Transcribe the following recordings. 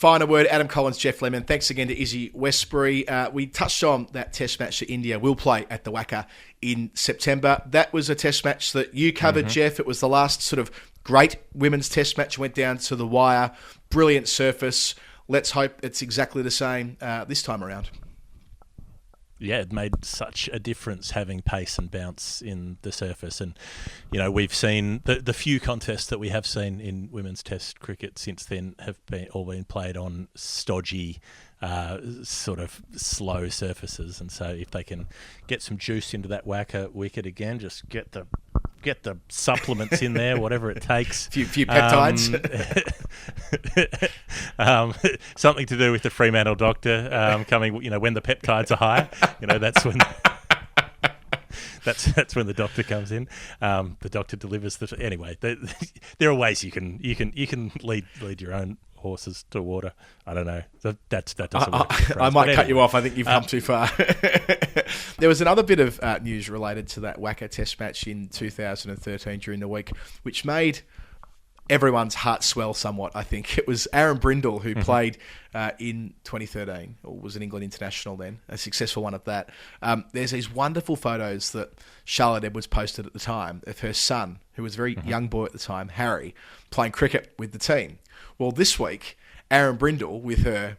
Final word, Adam Collins, Geoff Lemon. Thanks again to Izzy Westbury. We touched on that test match that India will play at the WACA in September. That was a test match that you covered, Geoff. It was the last sort of great women's test match. Went down to the wire. Brilliant surface. Let's hope it's exactly the same this time around. Yeah, it made such a difference having pace and bounce in the surface. And, we've seen the few contests that we have seen in women's test cricket since then have all been played on stodgy, sort of slow surfaces. And so if they can get some juice into that WACA wicket again, just get the supplements in there, whatever it takes. Few peptides. Something to do with the Fremantle doctor coming. When the peptides are high, that's when. That's when the doctor comes in. The doctor delivers anyway. There are ways you can lead your own horses to water. I don't know. That doesn't work. I might cut you off. I think you've come too far. There was another bit of news related to that WACA test match in 2013 during the week, which made everyone's heart swell somewhat, I think. It was Aaron Brindle who played in 2013, or was an England international then, a successful one at that. There's these wonderful photos that Charlotte Edwards posted at the time of her son, who was a very young boy at the time, Harry, playing cricket with the team. Well, this week, Aaron Brindle, with her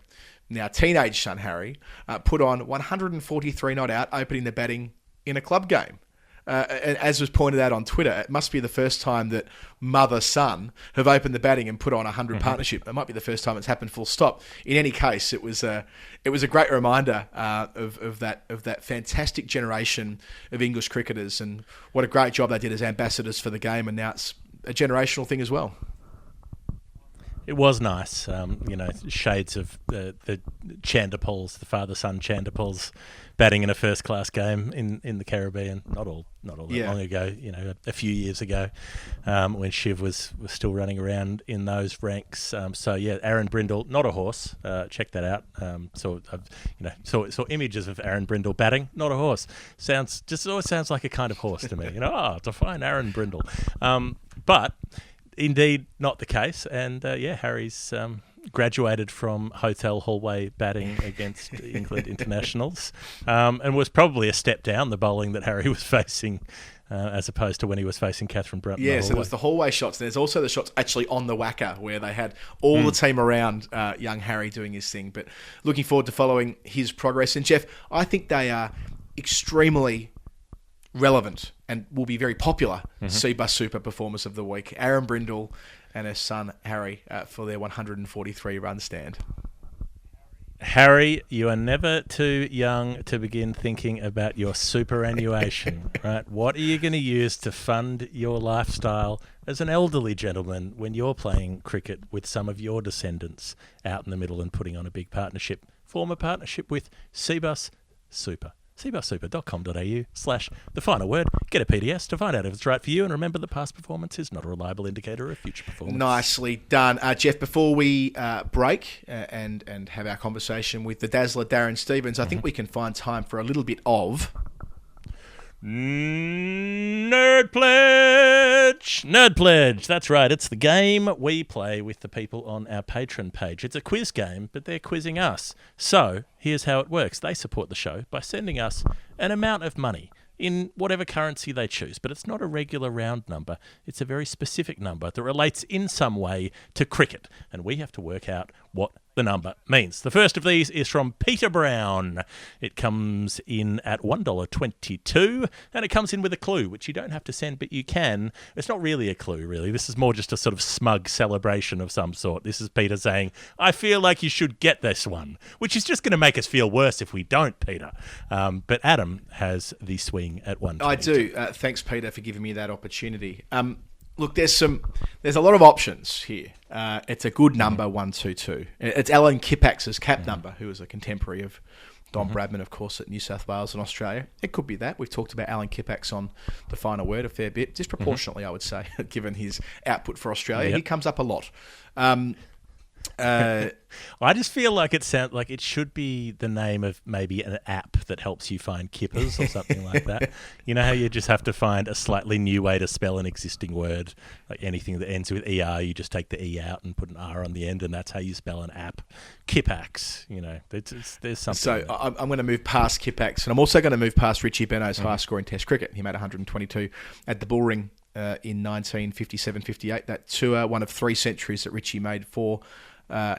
now teenage son, Harry, put on 143 not out, opening the batting in a club game. And as was pointed out on Twitter, it must be the first time that mother-son have opened the batting and put on 100 partnership. It might be the first time it's happened full stop. In any case, it was a great reminder of that fantastic generation of English cricketers, and what a great job they did as ambassadors for the game, and now it's a generational thing as well. It was nice, shades of the Chanderpauls, the father-son Chanderpauls, batting in a first-class game in the Caribbean. Not all that long ago, a few years ago, when Shiv was still running around in those ranks. Aaron Brindle, not a horse. Check that out. Saw images of Aaron Brindle batting, not a horse. Always sounds like a kind of horse to me. Define Aaron Brindle, but. Indeed, not the case. And Harry's graduated from hotel hallway batting against England internationals, and was probably a step down the bowling that Harry was facing, as opposed to when he was facing Catherine Brunton. Yeah, so there was the hallway shots. There's also the shots actually on the WACA where they had all the team around young Harry doing his thing. But looking forward to following his progress. And Geoff, I think they are extremely relevant and will be very popular SEBA Super performers of the week. Aaron Brindle and her son Harry for their 143 run stand. Harry, you are never too young to begin thinking about your superannuation, right? What are you going to use to fund your lifestyle as an elderly gentleman when you're playing cricket with some of your descendants out in the middle and putting on a big partnership? Form a partnership with SEBA Super. cbussuper.com.au/the final word. Get a PDS to find out if it's right for you, and remember that past performance is not a reliable indicator of future performance. Nicely done. Geoff, before we break and have our conversation with the dazzler Darren Stevens, I think we can find time for a little bit of... Nerd Pledge! Nerd Pledge, that's right. It's the game we play with the people on our Patreon page. It's a quiz game, but they're quizzing us. So, here's how it works. They support the show by sending us an amount of money in whatever currency they choose. But it's not a regular round number. It's a very specific number that relates in some way to cricket. And we have to work out what the number means. The first of these is from Peter Brown. It comes in at $1.22, and it comes in with a clue, which you don't have to send, but you can. It's not really a clue, really. This is more just a sort of smug celebration of some sort. This is Peter saying, I feel like you should get this one, which is just going to make us feel worse if we don't, Peter. But Adam has the swing at $1.22. I do. Thanks, Peter, for giving me that opportunity. Look, there's a lot of options here. It's a good number, 122. It's Alan Kipax's cap number, who was a contemporary of Don Bradman, of course, at New South Wales and Australia. It could be that. We've talked about Alan Kipax on the final word a fair bit, disproportionately, I would say, given his output for Australia. Yep. He comes up a lot. I just feel like it sounds like it should be the name of maybe an app that helps you find kippers or something like that. You know how you just have to find a slightly new way to spell an existing word, like anything that ends with ER, you just take the E out and put an R on the end, and that's how you spell an app. Kipax, there's something. So I'm going to move past Kipax, and I'm also going to move past Richie Benaud's high score in Test cricket. He made 122 at the Bullring in 1957-58. That tour, one of 3 centuries that Richie made for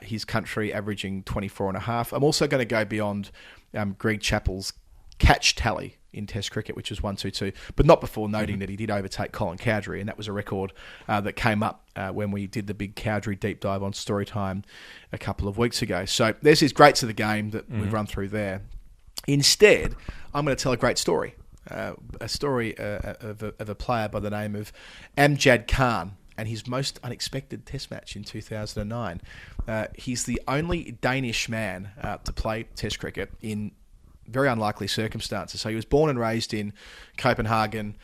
his country, averaging 24 and a half. I'm also going to go beyond Greg Chappell's catch tally in Test cricket, which was 122, but not before noting that he did overtake Colin Cowdrey, and that was a record that came up when we did the big Cowdrey deep dive on Storytime a couple of weeks ago. So there's his greats of the game that we've run through there. Instead, I'm going to tell a great story, a story of a player by the name of Amjad Khan and his most unexpected Test match in 2009. He's the only Danish man to play Test cricket in very unlikely circumstances. So he was born and raised in Copenhagen,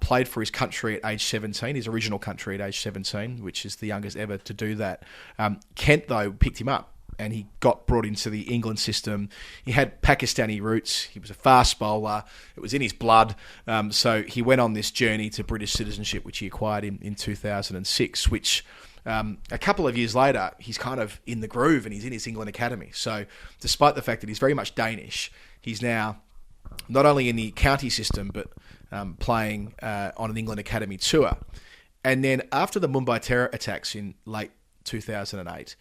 played for his country at age 17, his original country at age 17, which is the youngest ever to do that. Kent, though, picked him up, and he got brought into the England system. He had Pakistani roots. He was a fast bowler. It was in his blood. So he went on this journey to British citizenship, which he acquired in 2006, which a couple of years later, he's kind of in the groove and he's in his England academy. So despite the fact that he's very much Danish, he's now not only in the county system, but playing on an England academy tour. And then after the Mumbai terror attacks in late 2008,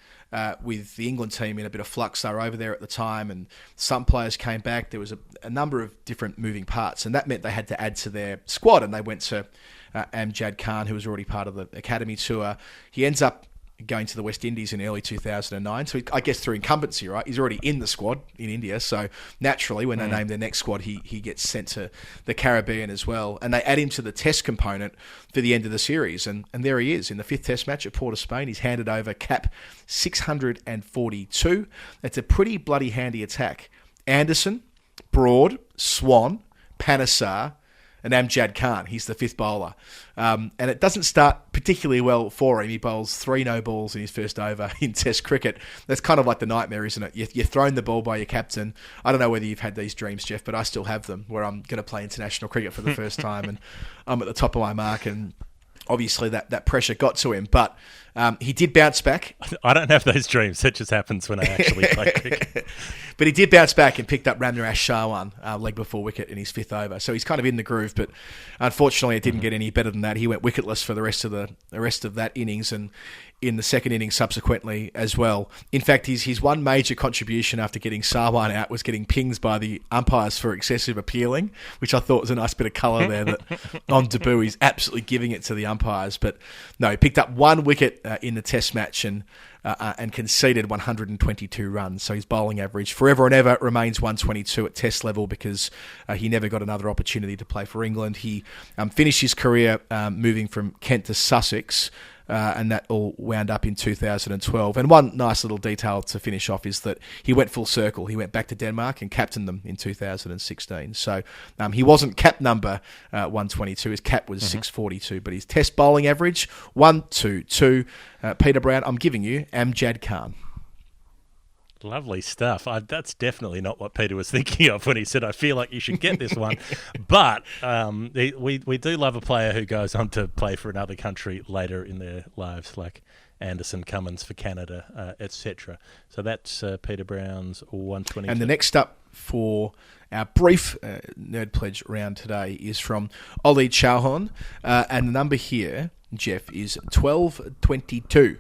with the England team in a bit of flux, they were over there at the time, and some players came back. There was a number of different moving parts, and that meant they had to add to their squad, and they went to Amjad Khan, who was already part of the academy tour. He ends up going to the West Indies in early 2009. So I guess through incumbency, right? He's already in the squad in India. So naturally, when they name their next squad, he gets sent to the Caribbean as well. And they add him to the Test component for the end of the series. And there he is in the 5th Test match at Port of Spain. He's handed over cap 642. That's a pretty bloody handy attack. Anderson, Broad, Swan, Panesar, and Amjad Khan. He's the 5th bowler. And it doesn't start particularly well for him. He bowls 3 no balls in his first over in Test cricket. That's kind of like the nightmare, isn't it? You're thrown the ball by your captain. I don't know whether you've had these dreams, Geoff, but I still have them, where I'm going to play international cricket for the first time and I'm at the top of my mark, and obviously that pressure got to him. But he did bounce back. I don't have those dreams. It just happens when I actually play cricket. But he did bounce back and picked up Ramnarash Chauhan, leg before wicket in his 5th over. So he's kind of in the groove, but unfortunately it didn't get any better than that. He went wicketless for the rest of that innings, and in the second innings subsequently as well. In fact, his one major contribution after getting Sarwan out was getting pings by the umpires for excessive appealing, which I thought was a nice bit of colour there, that on debut he's absolutely giving it to the umpires. But no, he picked up 1 wicket in the Test match and conceded 122 runs. So his bowling average forever and ever remains 122 at Test level, because he never got another opportunity to play for England. He finished his career moving from Kent to Sussex, and that all wound up in 2012. And one nice little detail to finish off is that he went full circle. He went back to Denmark and captained them in 2016. So he wasn't cap number 122. His cap was 642, but his Test bowling average 122. Peter Brown, I'm giving you Amjad Khan. Lovely stuff. That's definitely not what Peter was thinking of when he said, I feel like you should get this one. But we do love a player who goes on to play for another country later in their lives, like Anderson, Cummins for Canada, etc. So that's Peter Brown's 120. And the next up for our brief Nerd Pledge round today is from Ollie Chauhan. And the number here, Geoff, is 1222.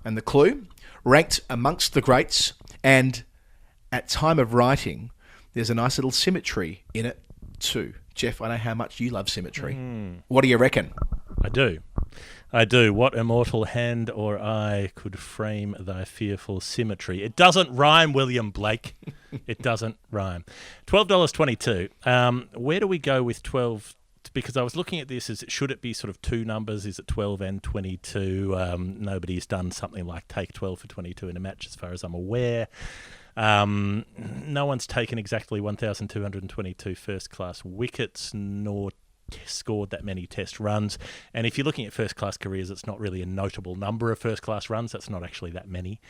And the clue, ranked amongst the greats, and at time of writing, there's a nice little symmetry in it too. Geoff, I know how much you love symmetry. What do you reckon? I do. What immortal hand or eye could frame thy fearful symmetry? It doesn't rhyme, William Blake. It doesn't rhyme. $12.22. Where do we go with 12? Because I was looking at this, should it be sort of 2 numbers? Is it 12 and 22? Nobody's done something like take 12 for 22 in a match as far as I'm aware. No one's taken exactly 1,222 first-class wickets, nor scored that many test runs. And if you're looking at first-class careers, it's not really a notable number of first-class runs. That's not actually that many.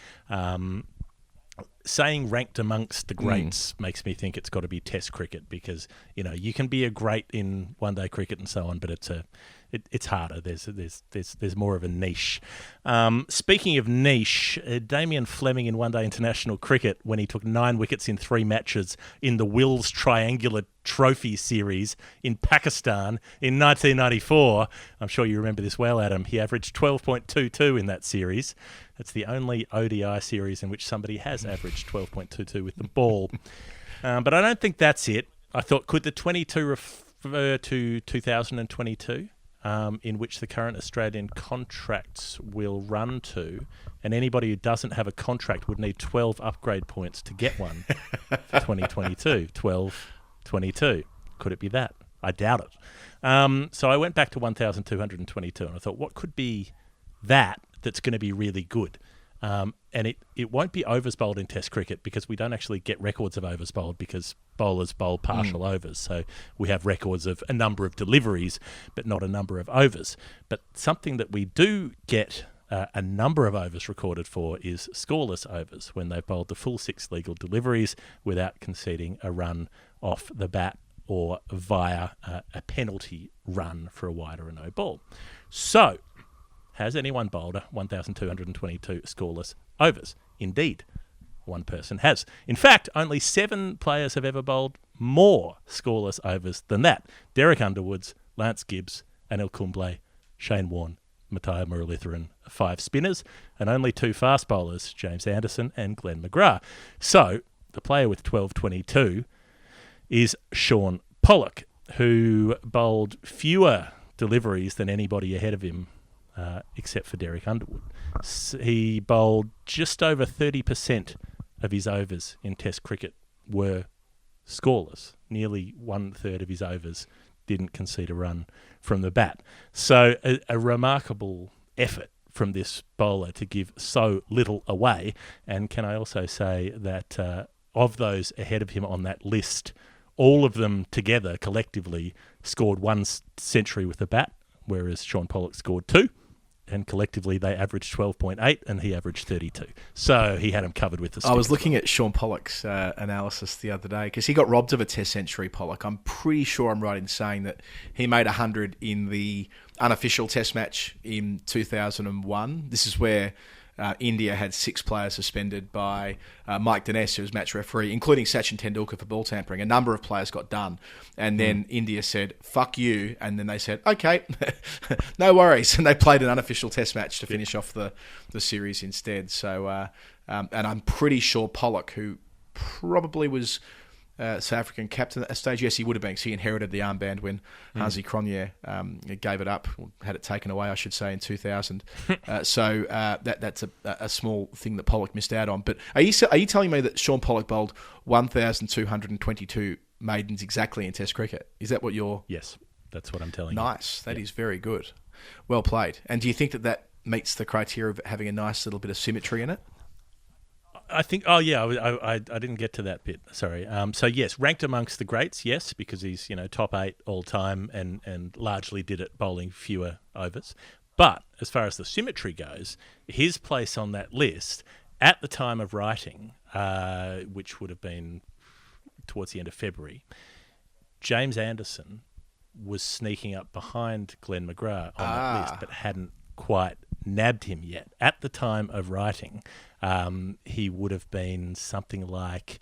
Saying ranked amongst the greats makes me think it's got to be Test cricket, because you can be a great in one-day cricket and so on, but it's harder. There's more of a niche. Speaking of niche, Damien Fleming in one-day international cricket, when he took 9 wickets in 3 matches in the Wills Triangular Trophy Series in Pakistan in 1994. I'm sure you remember this well, Adam. He averaged 12.22 in that series. It's the only ODI series in which somebody has averaged 12.22 with the ball. But I don't think that's it. I thought, could the 22 refer to 2022, in which the current Australian contracts will run to, and anybody who doesn't have a contract would need 12 upgrade points to get one for 2022. 12-22. Could it be that? I doubt it. So I went back to 1,222, and I thought, what could be that's going to be really good? And it won't be overs bowled in Test cricket, because we don't actually get records of overs bowled, because bowlers bowl partial overs. So we have records of a number of deliveries, but not a number of overs. But something that we do get a number of overs recorded for is scoreless overs, when they've bowled the full 6 legal deliveries without conceding a run off the bat or via a penalty run for a wide or a no ball. So, has anyone bowled 1,222 scoreless overs? Indeed, one person has. In fact, only 7 players have ever bowled more scoreless overs than that. Derek Underwoods, Lance Gibbs, Anil Kumble, Shane Warne, Matthias Muralitharan, 5 spinners, and only 2 fast bowlers, James Anderson and Glenn McGrath. So, the player with 12.22 is Shaun Pollock, who bowled fewer deliveries than anybody ahead of him, except for Derek Underwood. He bowled just over 30% of his overs in Test cricket were scoreless. Nearly 1/3 of his overs didn't concede a run from the bat. So a remarkable effort from this bowler to give so little away. And can I also say that of those ahead of him on that list, all of them together collectively scored 1 century with the bat, whereas Shaun Pollock scored 2. And collectively they averaged 12.8 and he averaged 32. So he had him covered with the stick. I was looking at Shaun Pollock's analysis the other day, because he got robbed of a Test century, Pollock. I'm pretty sure I'm right in saying that he made 100 in the unofficial Test match in 2001. This is where India had 6 players suspended by Mike Dinesh, who was match referee, including Sachin Tendulkar for ball tampering. A number of players got done. And then India said, fuck you. And then they said, okay, no worries. And they played an unofficial Test match to finish off the series instead. So, and I'm pretty sure Pollock, who probably was South African captain at a stage, yes, he would have been, because he inherited the armband when Hansi Cronje gave it up, or had it taken away, I should say, in 2000. So that's a small thing that Pollock missed out on. But are you telling me that Shaun Pollock bowled 1,222 maidens exactly in Test cricket? Is that what you're... Yes, that's what I'm telling you. Nice. That is very good. Well played. And do you think that meets the criteria of having a nice little bit of symmetry in it? I think, I didn't get to that bit, sorry. So yes, ranked amongst the greats, yes, because he's, top 8 all time and largely did it bowling fewer overs. But as far as the symmetry goes, his place on that list at the time of writing, which would have been towards the end of February, James Anderson was sneaking up behind Glenn McGrath on that list, but hadn't quite nabbed him yet. At the time of writing, he would have been something like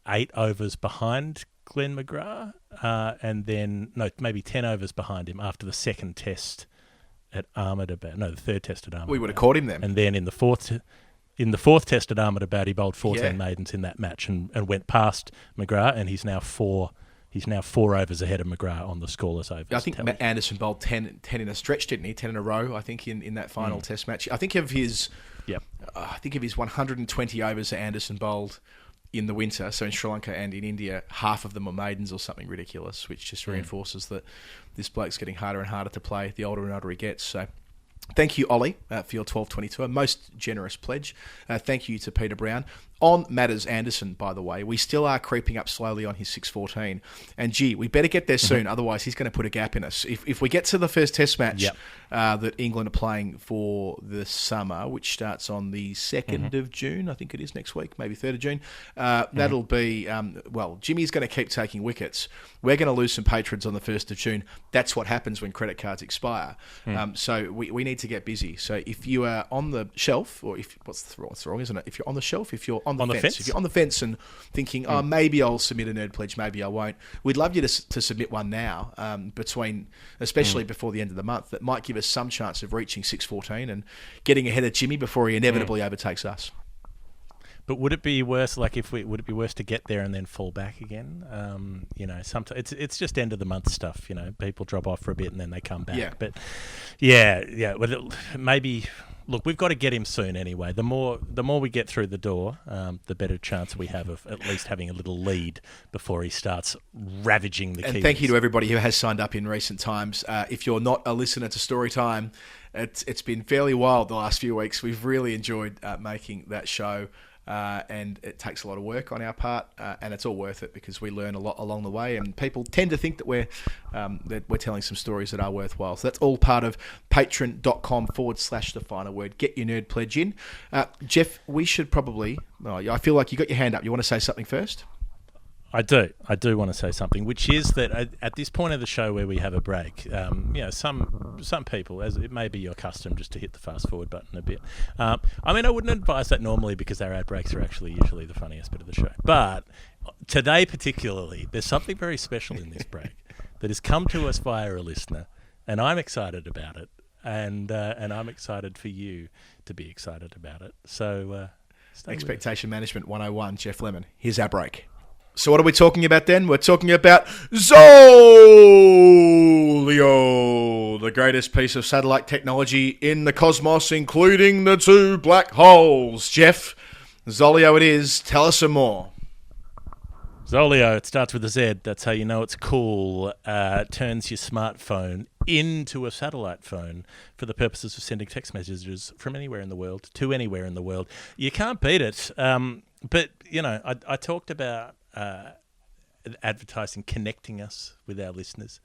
8 overs behind Glenn McGrath, and then, maybe 10 overs behind him after the second test at Ahmedabad. No, the third test at Ahmedabad. We would have caught him then. And then in the fourth test at Ahmedabad, he bowled 14 maidens in that match and went past McGrath, and he's now 4 overs ahead of McGrath on the scoreless overs. I think Anderson bowled 10 in a stretch, didn't he? 10 in a row, I think, in that final Test match. I think of his 120 overs that Anderson bowled in the winter, so in Sri Lanka and in India, half of them were maidens or something ridiculous, which just reinforces that this bloke's getting harder and harder to play the older and older he gets. So Thank you, Ollie, for your 12.22, a most generous pledge. Thank you to Peter Brown. On Matters Anderson, by the way, we still are creeping up slowly on his 6.14. And, gee, we better get there soon, otherwise he's going to put a gap in us. If we get to the first Test match that England are playing for the summer, which starts on the 2nd of June, I think it is next week, maybe 3rd of June, that'll be, Jimmy's going to keep taking wickets. We're going to lose some patrons on the 1st of June. That's what happens when credit cards expire. So we need to get busy. So if you are on the shelf, or if what's wrong, isn't it? If you're on the shelf, if you're on the fence. If you're on the fence and thinking, maybe I'll submit a nerd pledge, maybe I won't, we'd love you to submit one now, especially before the end of the month. That might give us some chance of reaching 6.14 and getting ahead of Jimmy before he inevitably overtakes us. But would it be worse? Would it be worse to get there and then fall back again? Sometimes it's just end of the month stuff. People drop off for a bit and then they come back. Yeah. But maybe. Look, we've got to get him soon anyway. The more we get through the door, the better chance we have of at least having a little lead before he starts ravaging the Kiwis. And thank you to everybody who has signed up in recent times. If you're not a listener to Storytime, it's been fairly wild the last few weeks. We've really enjoyed making that show. And it takes a lot of work on our part, and it's all worth it because we learn a lot along the way, and people tend to think that we're telling some stories that are worthwhile. So that's all part of patreon.com/the final word. Get your nerd pledge in. Geoff, we should probably... I feel like you got your hand up. You want to say something first? I do want to say something, which is that at this point of the show where we have a break, some people, as it may be your custom, just to hit the fast forward button a bit. I wouldn't advise that normally because our ad breaks are actually usually the funniest bit of the show. But today particularly, there's something very special in this break that has come to us via a listener, and I'm excited about it, and I'm excited for you to be excited about it. So, Expectation Management 101, Geoff Lemon. Here's our break. So what are we talking about then? We're talking about Zoleo, the greatest piece of satellite technology in the cosmos, including the 2 black holes. Geoff, Zoleo it is. Tell us some more. Zoleo, it starts with a Z. That's how you know it's cool. Turns your smartphone into a satellite phone for the purposes of sending text messages from anywhere in the world to anywhere in the world. You can't beat it. But, I talked about advertising connecting us with our listeners,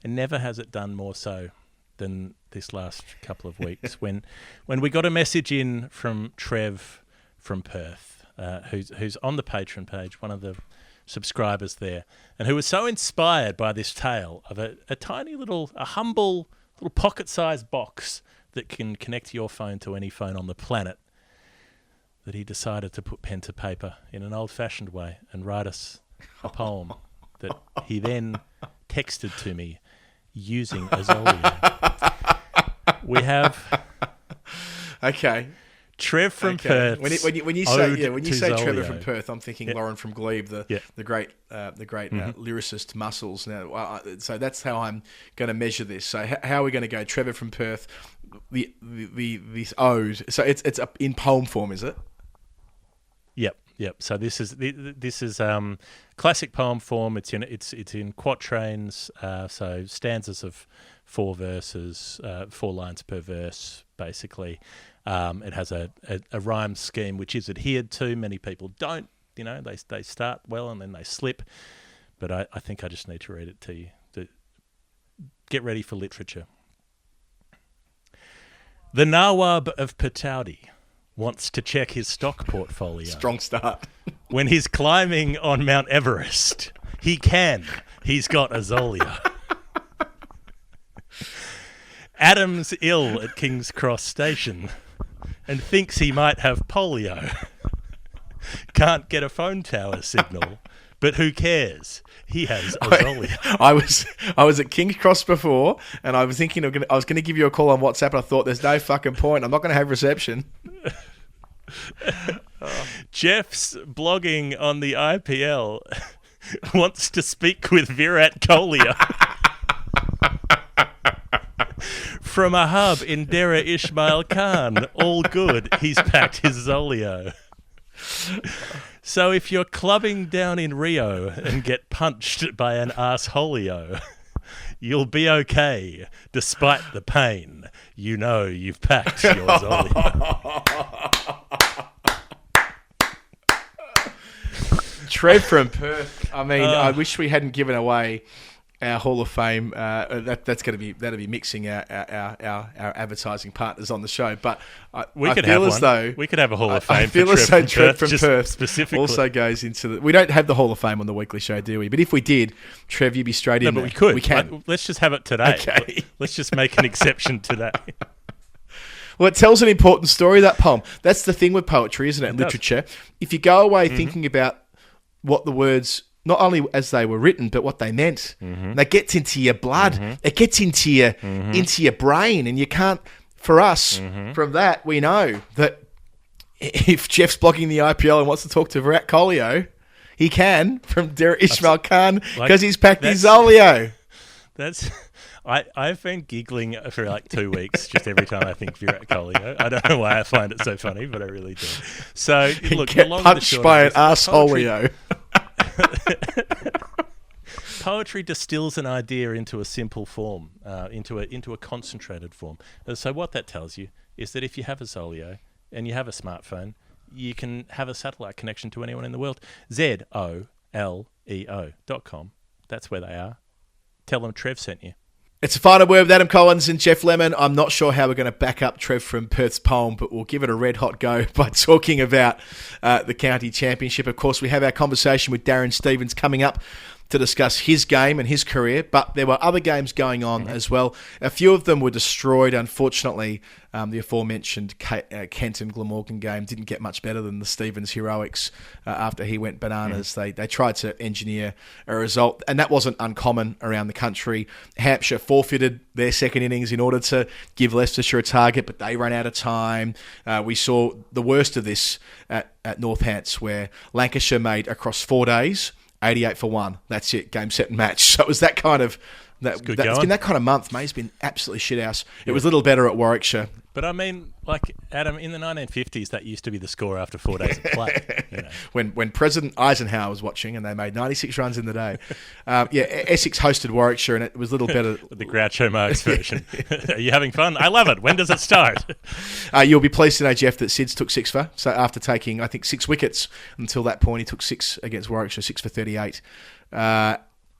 and never has it done more so than this last couple of weeks when we got a message in from Trev from Perth, who's on the Patreon page, one of the subscribers there, and who was so inspired by this tale of a tiny little, a humble little pocket-sized box that can connect your phone to any phone on the planet, that he decided to put pen to paper in an old-fashioned way and write us a poem that he then texted to me using a Zoleo. We have Trev from Perth. When you say Trevor from Perth, I'm thinking Lauren from Glebe, the great lyricist Muscles. Now, so that's how I'm going to measure this. So how are we going to go? Trevor from Perth, this ode. So it's in poem form, is it? Yep. So this is classic poem form. It's in quatrains. So stanzas of 4 verses, 4 lines per verse, basically. It has a rhyme scheme which is adhered to. Many people don't. They start well and then they slip. But I think I just need to read it to you. Get ready for literature. The Nawab of Pataudi wants to check his stock portfolio. Strong start. When he's climbing on Mount Everest, he can. He's got a Zoleo. Adam's ill at King's Cross Station and thinks he might have polio. Can't get a phone tower signal, but who cares? He has a Zoleo. I was at King's Cross before, and I was thinking I was going to give you a call on WhatsApp, and I thought there's no fucking point. I'm not going to have reception. Geoff's blogging on the IPL wants to speak with Virat Kohli from a hub in Dera Ismail Khan. All good. He's packed his Zoleo. So if you're clubbing down in Rio and get punched by an assholio, you'll be okay despite the pain. you know you've packed your Zoleo. Trev from Perth. I mean, I wish we hadn't given away our Hall of Fame. That'll be mixing our advertising partners on the show. But we could have a Hall of Fame. I feel as though Trev from Perth specifically also goes into the. We don't have the Hall of Fame on the weekly show, do we? But if we did, Trev, you'd be straight in. No, but there. we could. We can. Let's just have it today. Okay. Let's just make an exception today. Well, it tells an important story, that poem. That's the thing with poetry, isn't it? It Literature. If you go away thinking about what the words, not only as they were written, but what they meant, that gets into your blood. It gets into your brain, and you can't. For us, from that, we know that if Geoff's blogging the IPL and wants to talk to Virat Kohli, he can from Ismail Khan because he's packed his Zoleo. I've been giggling for like 2 weeks just every time I think Virat Kohli. I don't know why I find it so funny, but I really do. So look, get punched by an arsehole. Poetry distills an idea into a simple form, into a concentrated form. So what that tells you is that if you have a Zoleo and you have a smartphone, you can have a satellite connection to anyone in the world. Zoleo.com. That's where they are. Tell them Trev sent you. It's a final word with Adam Collins and Geoff Lemon. I'm not sure how we're going to back up Trev from Perth's poem, but we'll give it a red-hot go by talking about the county championship. Of course, we have our conversation with Darren Stevens coming up to discuss his game and his career, but there were other games going on as well. A few of them were destroyed, unfortunately. The aforementioned Kent and Glamorgan game didn't get much better than the Stevens heroics after he went bananas. They tried to engineer a result, and that wasn't uncommon around the country. Hampshire forfeited their second innings in order to give Leicestershire a target, but they ran out of time. We saw the worst of this at Northants, where Lancashire made across 4 days 88 for 1. That's it. Game, set, and match. So it was that kind of it's been that kind of month, mate. It's been absolutely shithouse. It was a little better at Warwickshire. But I mean, like, Adam, in the 1950s, that used to be the score after 4 days of play. You know. When President Eisenhower was watching and they made 96 runs in the day. Essex hosted Warwickshire and it was a little better. The Groucho Marx version. Are you having fun? I love it. When does it start? You'll be pleased to know, Geoff, that Sids took 6 for. So after taking, I think, 6 wickets until that point, he took 6 against Warwickshire, 6 for 38.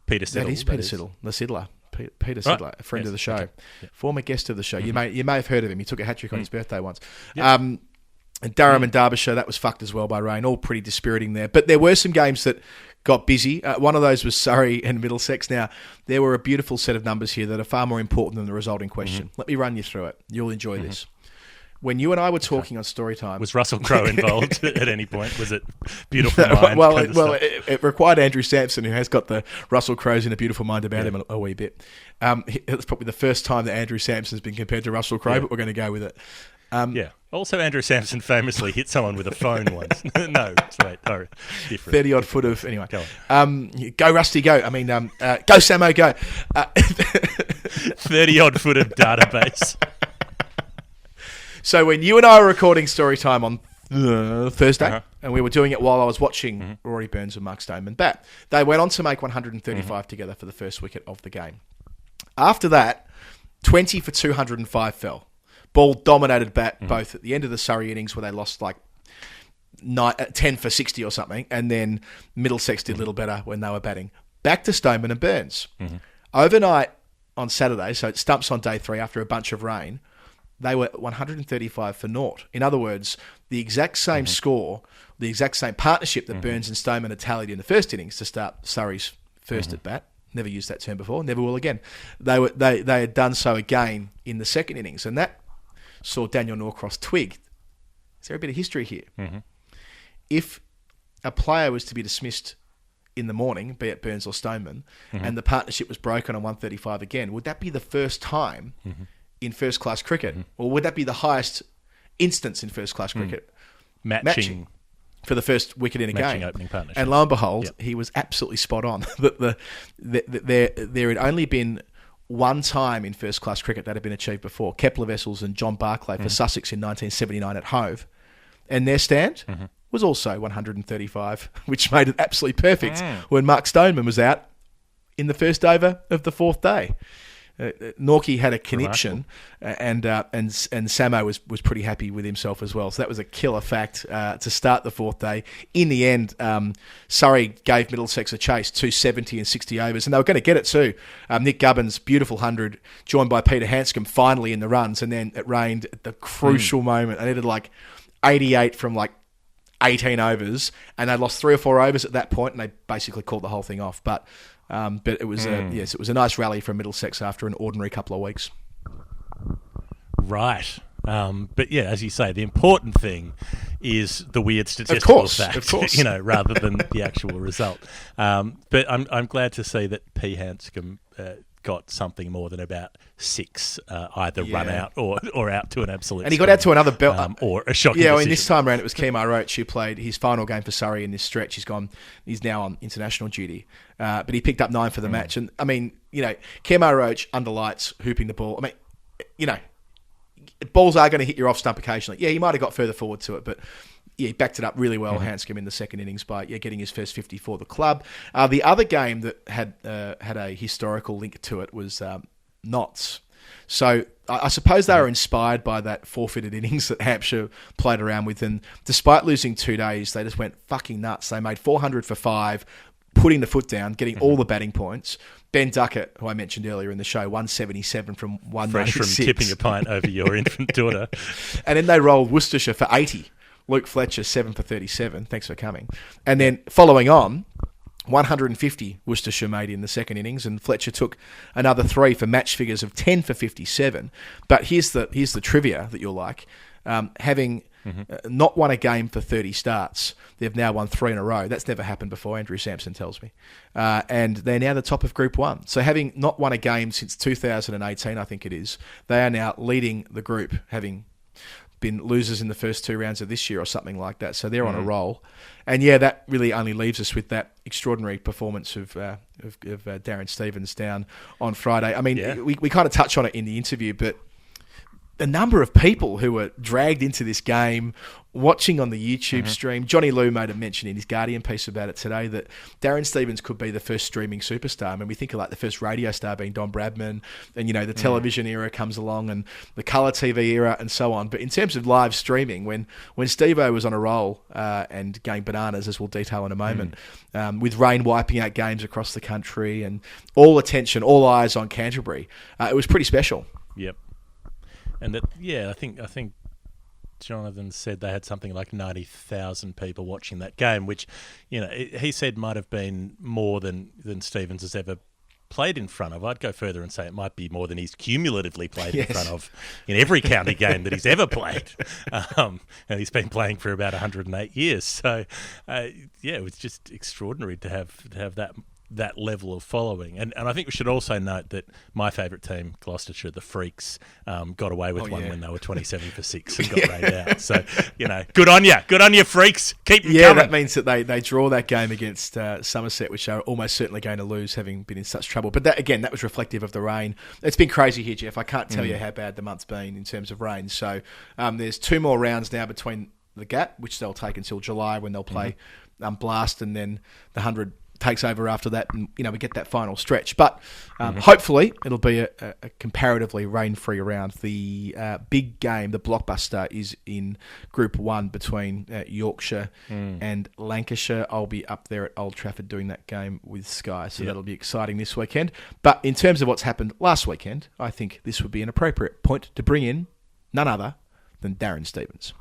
Peter Siddle. That is Peter Siddle, the Siddler. Peter Siddler, a friend of the show, former guest of the show. You may have heard of him. He took a hat trick on his birthday once. Yep. And Durham and Derbyshire, that was fucked as well by rain. All pretty dispiriting there. But there were some games that got busy. One of those was Surrey and Middlesex. Now, there were a beautiful set of numbers here that are far more important than the result in question. Let me run you through it. You'll enjoy this. When you and I were talking on Storytime... Was Russell Crowe involved at any point? Was it Beautiful Mind? It required Andrew Sampson, who has got the Russell Crowe's in A Beautiful Mind about him a wee bit. It's probably the first time that Andrew Sampson's been compared to Russell Crowe, but we're going to go with it. Also, Andrew Sampson famously hit someone with a phone once. No, wait, different. 30-odd foot of... Anyway. Go on. Go, Rusty, go. I mean, go, Samo, go. 30-odd foot of database. So when you and I were recording Storytime on Thursday, and we were doing it while I was watching Rory Burns and Mark Stoneman bat, they went on to make 135 together for the first wicket of the game. After that, 20 for 205 fell. Ball dominated bat both at the end of the Surrey innings where they lost like 10 for 60 or something, and then Middlesex did a little better when they were batting. Back to Stoneman and Burns. Overnight on Saturday, so it stumps on day 3 after a bunch of rain, they were 135 for naught. In other words, the exact same score, the exact same partnership that Burns and Stoneman had tallied in the first innings to start Surrey's first at bat. Never used that term before, never will again. They had done so again in the second innings, and that saw Daniel Norcross twig. Is there a bit of history here? If a player was to be dismissed in the morning, be it Burns or Stoneman, and the partnership was broken on 135 again, would that be the first time in first-class cricket? Or would that be the highest instance in first-class cricket? Matching for the first wicket in a game. Opening partnership. And lo and behold, he was absolutely spot on. That there had only been one time in first-class cricket that had been achieved before. Kepler Vessels and John Barclay for Sussex in 1979 at Hove. And their stand was also 135, which made it absolutely perfect when Mark Stoneman was out in the first over of the 4th day. Norkie had a conniption, and Samo was pretty happy with himself as well. So that was a killer fact to start the fourth day. In the end, Surrey gave Middlesex a chase, 270 and 60 overs, and they were going to get it too. Nick Gubbins, beautiful 100, joined by Peter Hanscom finally in the runs, and then it rained at the crucial moment. They needed like 88 from like 18 overs, and they lost 3 or 4 overs at that point, and they basically called the whole thing off. But it was it was a nice rally from Middlesex after an ordinary couple of weeks. Right. But yeah, as you say, the important thing is the weird statistical fact, of course. Rather than the actual result. But I'm glad to see that P. Hanscom got something more than about 6, either run out or out to an absolute. And he got out to another belt, or a shocking decision. And this time around it was Kemar Roach who played his final game for Surrey in this stretch. He's now on international duty, but he picked up 9 for the match. And I mean, Kemar Roach under lights hooping the ball. I mean, balls are going to hit your off stump occasionally. Yeah, he might have got further forward to it, but he backed it up really well, Hanscom, in the second innings by getting his first 50 for the club. The other game that had a historical link to it was Notts. So I suppose they were inspired by that forfeited innings that Hampshire played around with, and despite losing 2 days, they just went fucking nuts. They made 400 for 5, putting the foot down, getting all the batting points. Ben Duckett, who I mentioned earlier in the show, 177 from 196. Fresh from tipping a pint over your infant daughter. And then they rolled Worcestershire for 80. Luke Fletcher, 7 for 37. Thanks for coming. And then following on, 150 Worcestershire made in the second innings, and Fletcher took another 3 for match figures of 10 for 57. But here's the trivia that you'll like. Having not won a game for 30 starts, they've now won 3 in a row. That's never happened before, Andrew Sampson tells me. And they're now the top of Group 1. So having not won a game since 2018, I think it is, they are now leading the group, having been losers in the first 2 rounds of this year or something like that. So they're on a roll. And that really only leaves us with that extraordinary performance of Darren Stevens down on Friday. I mean, we kind of touch on it in the interview, but the number of people who were dragged into this game, watching on the YouTube stream. Johnny Liu made a mention in his Guardian piece about it today that Darren Stevens could be the first streaming superstar. I mean, we think of like the first radio star being Don Bradman, and the television era comes along, and the colour TV era, and so on. But in terms of live streaming, when Steve-O was on a roll and going bananas, as we'll detail in a moment, with rain wiping out games across the country and all attention, all eyes on Canterbury, it was pretty special. Yep. And I think Jonathan said they had something like 90,000 people watching that game, which, he said might have been more than Stevens has ever played in front of. I'd go further and say it might be more than he's cumulatively played in front of in every county game that he's ever played. And he's been playing for about 108 years. So, it was just extraordinary to have that level of following. And I think we should also note that my favourite team, Gloucestershire, the Freaks, got away with one when they were 27 for 6 and got rained out. So, good on you, Freaks. Keep them coming. That means that they draw that game against Somerset, which are almost certainly going to lose, having been in such trouble. But that was reflective of the rain. It's been crazy here, Geoff. I can't tell you how bad the month's been in terms of rain. So there's 2 more rounds now between the Gap, which they'll take until July when they'll play Blast, and then the 100 takes over after that, and we get that final stretch. But hopefully it'll be a comparatively rain-free round. The big game, the blockbuster, is in Group 1 between Yorkshire and Lancashire. I'll be up there at Old Trafford doing that game with Sky, so that'll be exciting this weekend. But in terms of what's happened last weekend, I think this would be an appropriate point to bring in none other than Darren Stevens.